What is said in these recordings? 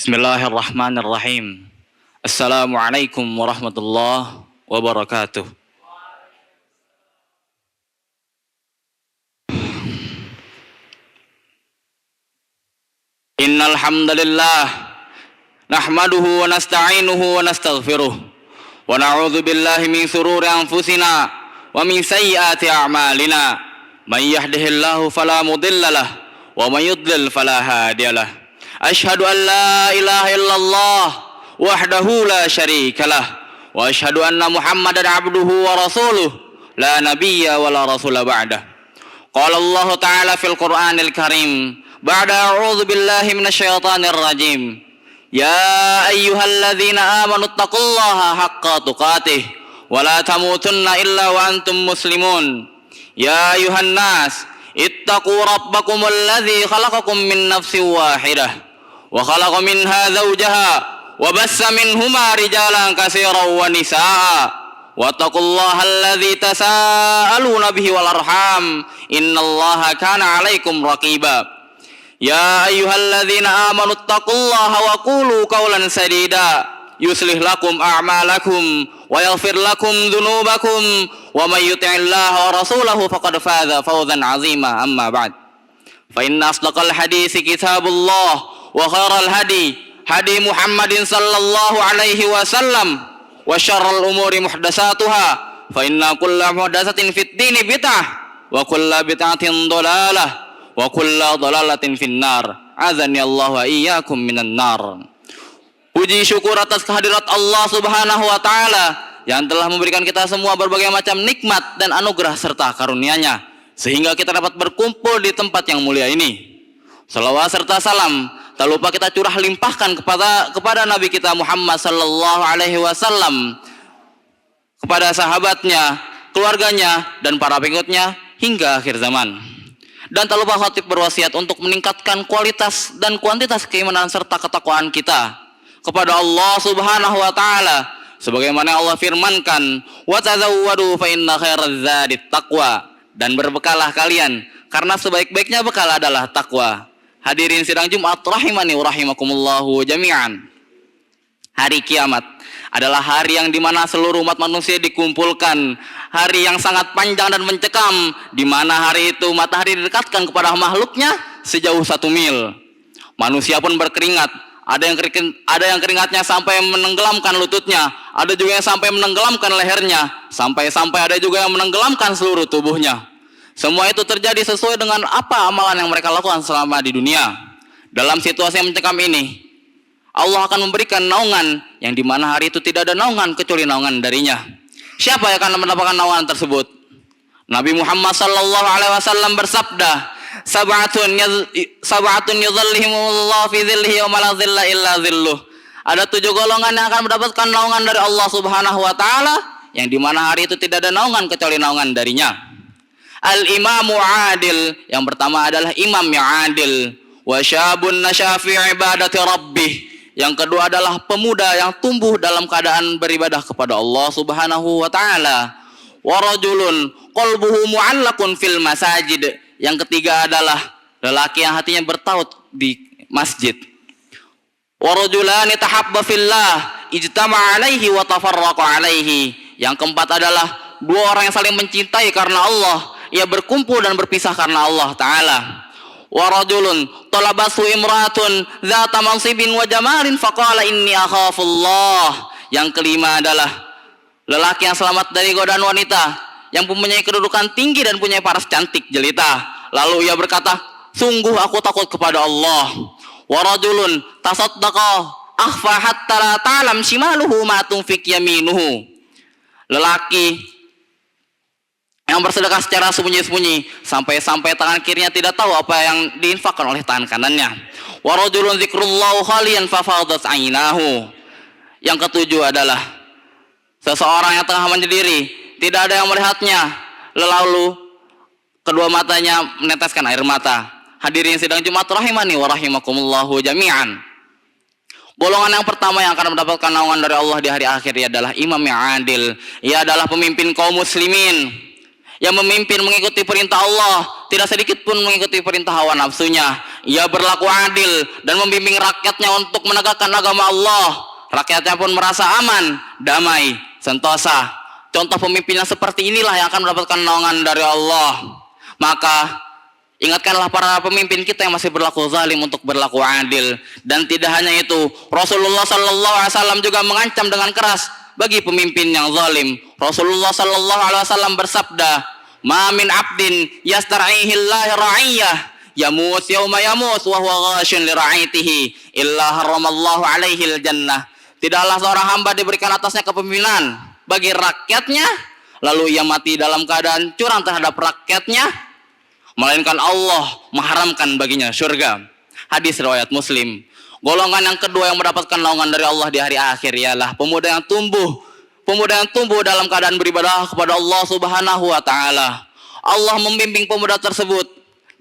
Bismillahirrahmanirrahim. Assalamualaikum warahmatullahi wabarakatuh. Innal hamdalillah nahmaduhu wa nasta'inuhu wa nastaghfiruh wa na'udzu billahi min shururi anfusina wa min sayyiati a'malina. May yahdihillahu fala mudhillalah wa may yudlil fala hadiyalah. Asyhadu an la ilaha illallah wahdahu la syarikalah wa asyhadu anna Muhammadan abduhu wa rasuluh la nabiyya wa la rasula ba'dah. Qala Allah ta'ala fil Qur'anil Karim ba'da a'udzu billahi minasyaitonir rajim. Ya ayyuhalladzina amanu taqullaha haqqa tuqatih wa la tamutunna illa wa antum muslimun. Ya ayuhan nas ittaqu rabbakumul ladzi khalaqakum min nafsin wahidah wa khalaqa minha zawjaha wa bassa minhuma rijalan katsiran wa nisaa wattaqullaha alladzi tasaaluna bihi wal arham innallaha kana 'alaikum raqiba. Ya ayyuhalladzina amanu taqullaha wa qulu qawlan sadida yuslih lakum a'malakum wa yaghfir lakum dhunubakum wa may yuti'illaha wa rasulahu faqad faza fawzan 'azima. Amma ba'd, fa inna asdaqal haditsi kitabullah wa khairal hadi hadi Muhammadin sallallahu alaihi wasallam wa syarrul umuri muhdatsatuha fa inna kulla muhdatsatin fid dini bid'ah wa kulla bid'atin dhalalah wa kulla dhalalatin finnar. Azani Allah wa iyyakum minan nar. Puji syukur atas kehadirat Allah Subhanahu wa taala yang telah memberikan kita semua berbagai macam nikmat dan anugerah serta karunia-Nya sehingga kita dapat berkumpul di tempat yang mulia ini. Salawat serta salam tak lupa kita curah limpahkan kepada Nabi kita Muhammad sallallahu alaihi wasallam, kepada sahabatnya, keluarganya dan para pengikutnya hingga akhir zaman. Dan tak lupa khatib berwasiat untuk meningkatkan kualitas dan kuantitas keimanan serta ketakwaan kita kepada Allah Subhanahu wa taala sebagaimana Allah firmankan, wa tazawwadu fa inna khairaz zadit taqwa, dan berbekalah kalian karena sebaik-baiknya bekal adalah takwa. Hadirin sidang Jumat rahimani wa rahimakumullahu jami'an. Hari kiamat adalah hari yang dimana seluruh umat manusia dikumpulkan, hari yang sangat panjang dan mencekam, di mana hari itu matahari didekatkan kepada makhluknya sejauh 1 mil. Manusia pun berkeringat, ada yang keringatnya sampai menenggelamkan lututnya, ada juga yang sampai menenggelamkan lehernya, sampai ada juga yang menenggelamkan seluruh tubuhnya. Semua itu terjadi sesuai dengan apa amalan yang mereka lakukan selama di dunia. Dalam situasi yang mencekam ini, Allah akan memberikan naungan yang dimana hari itu tidak ada naungan kecuali naungan darinya. Siapa yang akan mendapatkan naungan tersebut? Nabi Muhammad sallallahu alaihi wasallam bersabda, Sab'atun yudhillihimullahu fi dhillihi wa la dhilla illa dhilluh. Ada 7 golongan yang akan mendapatkan naungan dari Allah Subhanahu wa taala yang dimana hari itu tidak ada naungan kecuali naungan darinya. Al-imamu adil, yang pertama adalah imam yang adil. Wa syabun nasya fi ibadati rabbih, yang kedua adalah pemuda yang tumbuh dalam keadaan beribadah kepada Allah Subhanahu wa taala. Wa rajulun qalbuhu mu'allaqun fil masajid, yang ketiga adalah lelaki yang hatinya bertaut di masjid. Wa rajulani tahabba fillah ijtama'a alaihi wa tafarraqa alaihi, yang keempat adalah 2 orang yang saling mencintai karena Allah, ia berkumpul dan berpisah karena Allah taala. Wa rajulun talabasu imratun dzata mansibin wa jamalin faqala inni akhafullah, yang kelima adalah lelaki yang selamat dari godaan wanita yang mempunyai kedudukan tinggi dan punya paras cantik jelita, lalu ia berkata, sungguh aku takut kepada Allah. Wa rajulun tasaddaqa akhfa hatta la ta'lam shimaluhu ma tunfiq yaminuhu, lelaki yang bersedekah secara sembunyi-sembunyi sampai tangan kirinya tidak tahu apa yang diinfakkan oleh tangan kanannya. Wa rajulun dzikrullahu khaliyan fafadat ainahu, yang ketujuh adalah seseorang yang tengah menyendiri, tidak ada yang melihatnya, lalu kedua matanya meneteskan air mata. Hadirin sidang Jumat rahimani wa rahimakumullahu jami'an. Golongan yang pertama yang akan mendapatkan naungan dari Allah di hari akhir adalah imam yang adil. Ia adalah pemimpin kaum muslimin yang memimpin mengikuti perintah Allah, tidak sedikit pun mengikuti perintah hawa nafsunya, ia berlaku adil dan membimbing rakyatnya untuk menegakkan agama Allah. Rakyatnya pun merasa aman, damai, sentosa. Contoh pemimpin yang seperti inilah yang akan mendapatkan naungan dari Allah. Maka ingatkanlah para pemimpin kita yang masih berlaku zalim untuk berlaku adil. Dan tidak hanya itu, Rasulullah sallallahu alaihi wasallam juga mengancam dengan keras bagi pemimpin yang zalim. Rasulullah sallallahu alaihi wasallam bersabda, "Ma min 'abdin yastar'ihi Allah ra'iyah yamut yauma yamut wa huwa ghashun li ra'itihi illa haramallahu alaihi al-jannah." Tidaklah seorang hamba diberikan atasnya kepemimpinan bagi rakyatnya, lalu ia mati dalam keadaan curang terhadap rakyatnya, melainkan Allah mengharamkan baginya surga. Hadis riwayat Muslim. Golongan yang kedua yang mendapatkan naungan dari Allah di hari akhir ialah pemuda yang tumbuh dalam keadaan beribadah kepada Allah Subhanahu wa taala. Allah membimbing pemuda tersebut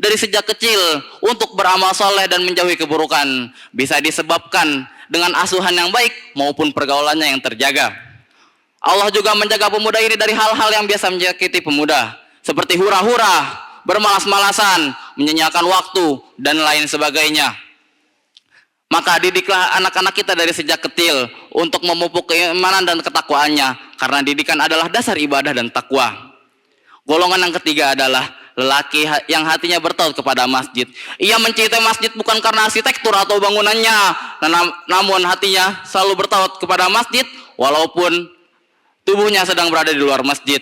dari sejak kecil untuk beramal soleh dan menjauhi keburukan. Bisa disebabkan dengan asuhan yang baik maupun pergaulannya yang terjaga. Allah juga menjaga pemuda ini dari hal-hal yang biasa menyakiti pemuda, seperti hura-hura, bermalas-malasan, menyanyiakan waktu, dan lain sebagainya. Maka didiklah anak-anak kita dari sejak kecil untuk memupuk keimanan dan ketakwaannya, karena didikan adalah dasar ibadah dan takwa. Golongan yang ketiga adalah lelaki yang hatinya bertaut kepada masjid. Ia mencintai masjid bukan karena arsitektur atau bangunannya, namun hatinya selalu bertaut kepada masjid walaupun tubuhnya sedang berada di luar masjid.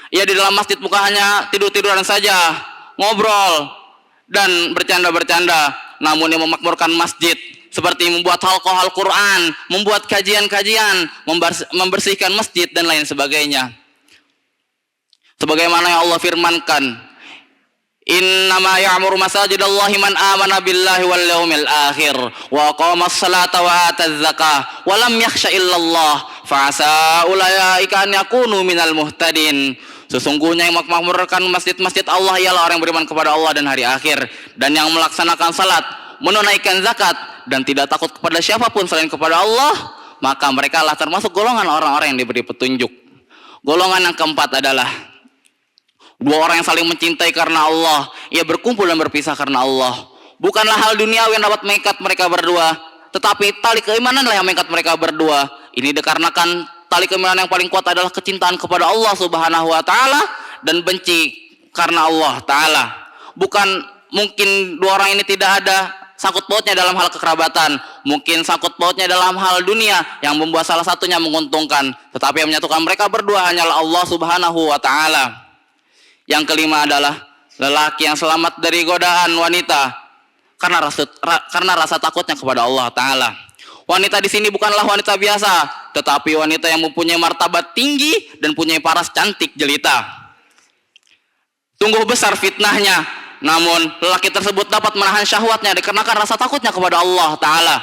Ia di dalam masjid bukan hanya tidur-tiduran saja, ngobrol dan bercanda-bercanda, namun ia memakmurkan masjid seperti membuat halqah Al-Quran, membuat kajian-kajian, membersihkan masjid dan lain sebagainya. Sebagaimana yang Allah firmankan, "Innama ya'muru masajidallahi man amana billahi wal yawmil akhir wa aqamas salata wa ataz zakah wa lam yakhsha illallah fa'asa ulaika an yakunu minal muhtadin." Sesungguhnya yang memakmurkan masjid-masjid Allah ialah orang yang beriman kepada Allah dan hari akhir, dan yang melaksanakan salat, menunaikan zakat, dan tidak takut kepada siapapun selain kepada Allah, maka mereka lah termasuk golongan orang-orang yang diberi petunjuk. Golongan yang keempat adalah dua orang yang saling mencintai karena Allah. Ia berkumpul dan berpisah karena Allah. Bukanlah hal duniawi yang dapat mengikat mereka berdua, tetapi tali keimananlah yang mengikat mereka berdua. Ini dikarenakan tali keimanan yang paling kuat adalah kecintaan kepada Allah Subhanahu wa taala dan benci karena Allah taala. Bukan mungkin dua orang ini tidak ada sangkut pautnya dalam hal kekerabatan, mungkin sangkut pautnya dalam hal dunia yang membuat salah satunya menguntungkan, tetapi yang menyatukan mereka berdua hanyalah Allah Subhanahu wa taala. Yang kelima adalah lelaki yang selamat dari godaan wanita karena rasa takutnya kepada Allah taala. Wanita di sini bukanlah wanita biasa, tetapi wanita yang mempunyai martabat tinggi dan punya paras cantik jelita. Sungguh besar fitnahnya, namun lelaki tersebut dapat menahan syahwatnya dikarenakan rasa takutnya kepada Allah taala.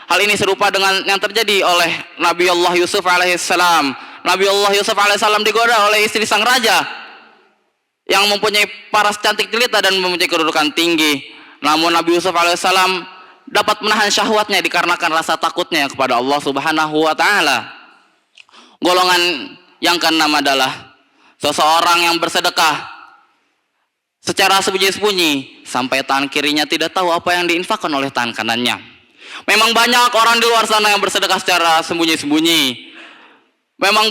Hal ini serupa dengan yang terjadi oleh Nabi Allah Yusuf alaihissalam. Nabi Allah Yusuf alaihissalam digoda oleh istri sang raja yang mempunyai paras cantik jelita dan mempunyai kedudukan tinggi. Namun Nabi Yusuf alaihissalam dapat menahan syahwatnya dikarenakan rasa takutnya kepada Allah Subhanahu wa taala. Golongan yang keenam adalah seseorang yang bersedekah secara sembunyi-sembunyi sampai tangan kirinya tidak tahu apa yang diinfakkan oleh tangan kanannya. Memang banyak orang di luar sana yang bersedekah secara sembunyi-sembunyi. Memang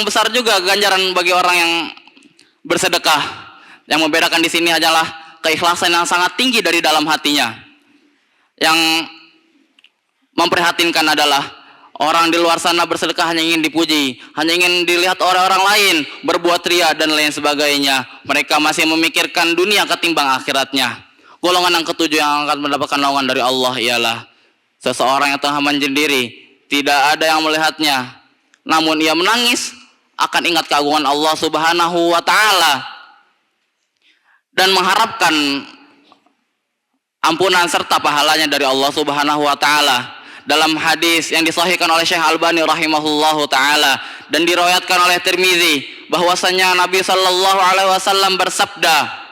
besar juga ganjaran bagi orang yang bersedekah. Yang membedakan di sini adalah keikhlasan yang sangat tinggi dari dalam hatinya. Yang memprihatinkan adalah orang di luar sana bersedekah hanya ingin dipuji, hanya ingin dilihat oleh orang lain, berbuat ria dan lain sebagainya. Mereka masih memikirkan dunia ketimbang akhiratnya. Golongan yang ketujuh yang akan mendapatkan naungan dari Allah ialah seseorang yang tengah menyendiri, tidak ada yang melihatnya, namun ia menangis akan ingat keagungan Allah Subhanahu wa taala dan mengharapkan ampunan serta pahalanya dari Allah Subhanahu wa taala. Dalam hadis yang disahihkan oleh Syekh Albani rahimahullahu taala dan diriwayatkan oleh Tirmizi bahwasanya Nabi sallallahu alaihi wasallam bersabda,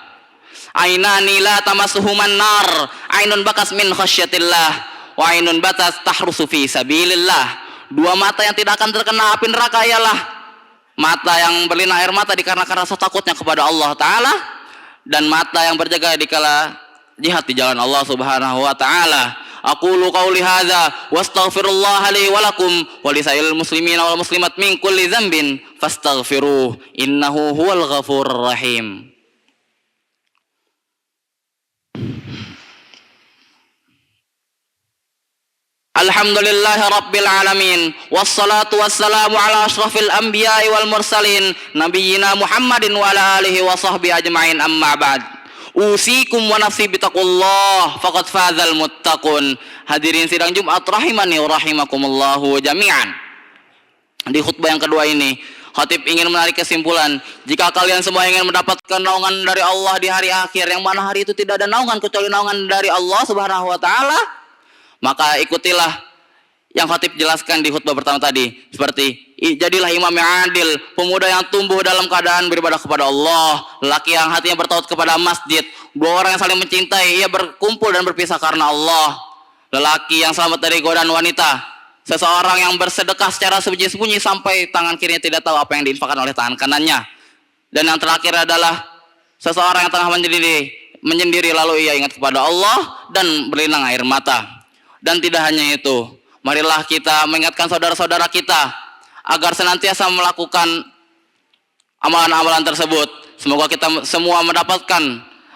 "Ainani la tamassuhuman nar, ainun bakas min khasyatillah wa ainun batas tahrusu fi sabilillah." Dua mata yang tidak akan terkena api neraka ialah mata yang berlinang air mata dikarenakan rasa takutnya kepada Allah taala dan mata yang berjaga dikala jihad di jalan Allah Subhanahu wa taala. Aqulu qauli hadza wastaghfirullah li wa lakum wa lisairil muslimina wal muslimat min kulli dzambin fastaghfiruh innahu huwal ghafurur rahim. Alhamdulillahi rabbil alamin wassalatu wassalamu ala asyrafil anbiya'i wal mursalin nabiyyina Muhammadin wa ala alihi wa sahbihi ajma'in amma ba'd. Usikum wa nafsi bitaqullah faqad fazal muttaqun. Hadirin sidang Jumat rahimani wa rahimakumullahu jami'an. Di khutbah yang kedua ini, khatib ingin menarik kesimpulan, jika kalian semua ingin mendapatkan naungan dari Allah di hari akhir, yang mana hari itu tidak ada naungan kecuali naungan dari Allah Subhanahu wa taala, maka ikutilah yang khatib jelaskan di khutbah pertama tadi, seperti jadilah imam yang adil, pemuda yang tumbuh dalam keadaan beribadah kepada Allah, laki yang hatinya bertaut kepada masjid, dua orang yang saling mencintai, ia berkumpul dan berpisah karena Allah, lelaki yang selamat dari godaan wanita, seseorang yang bersedekah secara sembunyi-sembunyi sampai tangan kirinya tidak tahu apa yang diinfakkan oleh tangan kanannya, dan yang terakhir adalah seseorang yang tengah menyendiri lalu ia ingat kepada Allah dan berlinang air mata. Dan tidak hanya itu, marilah kita mengingatkan saudara-saudara kita agar senantiasa melakukan amalan-amalan tersebut. Semoga kita semua mendapatkan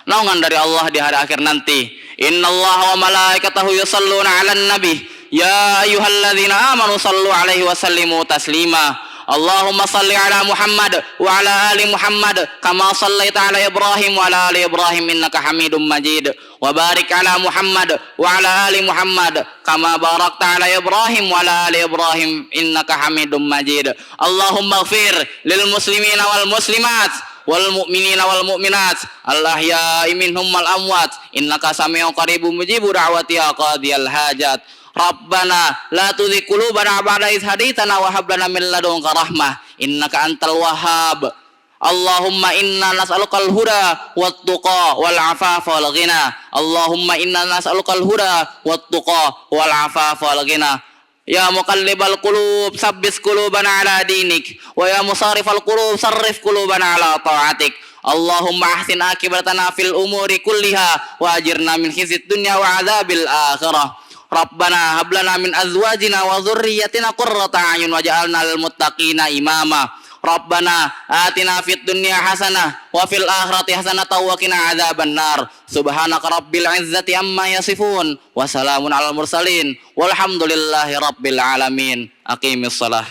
naungan dari Allah di hari akhir nanti. Innallaha wa malaikatahu yusalluna 'alan nabi ya ayyuhalladzina amanu sallu 'alaihi wa sallimu taslima. Allahumma salli ala Muhammad wa ala ali Muhammad kama sallaita ala Ibrahim wa ala ali Ibrahim innaka Hamidum Majid. Wa barik ala Muhammad wa ala ali Muhammad kama barakta ala Ibrahim wa ala ali Ibrahim innaka Hamidum Majid. Allahumma ighfir lil muslimina wal muslimat wal mu'minina wal mu'minat al ahya'i minhum wal amwat innaka sami'un qaribun mujibur da'wati ya qadiyal hajat. Rabbana la tuzigh qulubana ba'da idh hadaitana wa hab lana min ladunka rahmah innaka antal wahhab. Allahumma inna nas'alukal huda wat tuqa wal afafa wal ghina. Allahumma inna nas'alukal huda wat tuqa wal afafa wal ghina. Ya muqallibal qulub sabbis qulubana ala dinik wa ya musarrifal qulub sarrif qulubana ala ta'atik. Allahumma ahsin akibatana fil umuri kulliha wa ajirna min khizyid dunya wa adzabil akhirah. Rabbana hab lana min azwajina wa dzurriyyatina qurrata a'yun waj'alna lil muttaqina imama. Rabbana atina fid dunya hasanah wa fil akhirati hasanah wa qina adzabannar. Subhanaka rabbil izzati amma yasifun wa salamun alal mursalin walhamdulillahi rabbil alamin. Aqimis shalah.